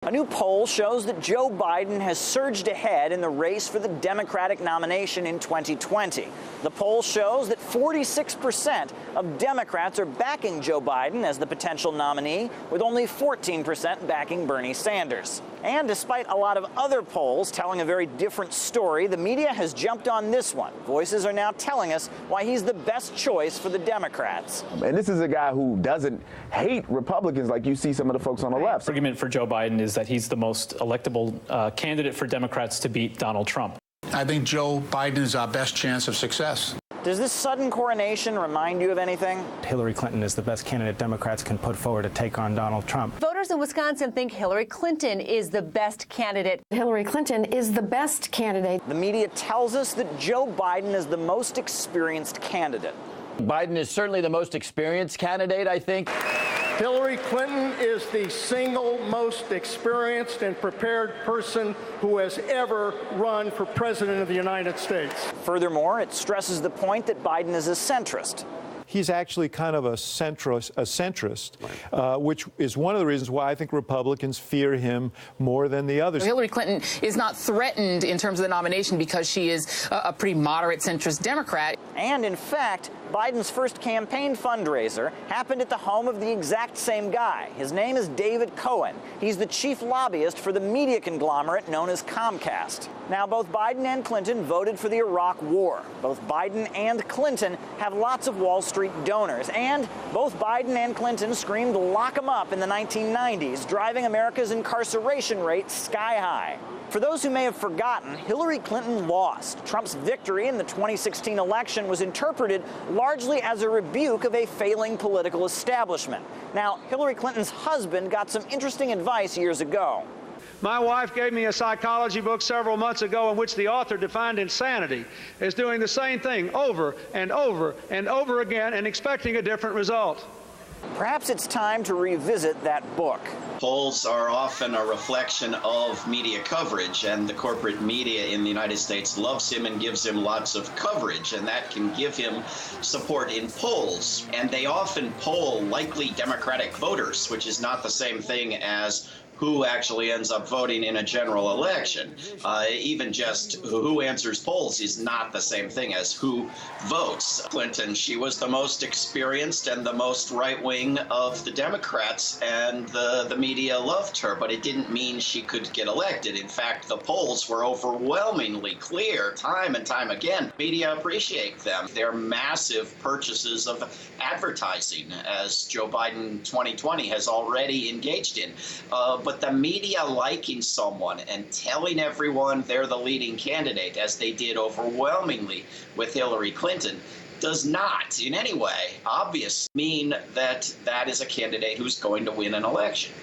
A new poll shows that Joe Biden has surged ahead in the race for the Democratic nomination in 2020. The poll shows that 46% of Democrats are backing Joe Biden as the potential nominee, with only 14% backing Bernie Sanders. And despite a lot of other polls telling a very different story, the media has jumped on this one. Voices are now telling us why he's the best choice for the Democrats. And this is a guy who doesn't hate Republicans like you see some of the folks on the left. The argument for Joe Biden is that he's the most electable candidate for Democrats to beat Donald Trump. I think Joe Biden is our best chance of success. Does this sudden coronation remind you of anything? Hillary Clinton is the best candidate Democrats can put forward to take on Donald Trump. Voters in Wisconsin think Hillary Clinton is the best candidate. Hillary Clinton is the best candidate. The media tells us that Joe Biden is the most experienced candidate. Biden is certainly the most experienced candidate, I think. Hillary Clinton is the single most experienced and prepared person who has ever run for president of the United States. Furthermore, it stresses the point that Biden is a centrist. He's actually kind of a centrist, which is one of the reasons why I think Republicans fear him more than the others. Hillary Clinton is not threatened in terms of the nomination because she is a pretty moderate centrist Democrat. And in fact, Biden's first campaign fundraiser happened at the home of the exact same guy. His name is David Cohen. He's the chief lobbyist for the media conglomerate known as Comcast. Now, both Biden and Clinton voted for the Iraq War. Both Biden and Clinton have lots of Wall Street donors. And both Biden and Clinton screamed lock 'em up in the 1990s, driving America's incarceration rate sky high. For those who may have forgotten, Hillary Clinton lost. Trump's victory in the 2016 election was interpreted largely as a rebuke of a failing political establishment. Now, Hillary Clinton's husband got some interesting advice years ago. My wife gave me a psychology book several months ago in which the author defined insanity as doing the same thing over and over and over again and expecting a different result. Perhaps it's time to revisit that book. Polls are often a reflection of media coverage, and the corporate media in the United States loves him and gives him lots of coverage, and that can give him support in polls. And they often poll likely Democratic voters, which is not the same thing as who actually ends up voting in a general election. Even just who answers polls is not the same thing as who votes. Clinton, she was the most experienced and the most right-wing of the Democrats, and the media loved her, but it didn't mean she could get elected. In fact, the polls were overwhelmingly clear time and time again. Media appreciate them. They're massive purchases of advertising, as Joe Biden 2020 has already engaged in. But the media liking someone and telling everyone they're the leading candidate, as they did overwhelmingly with Hillary Clinton, does not in any way, obviously, mean that that is a candidate who's going to win an election.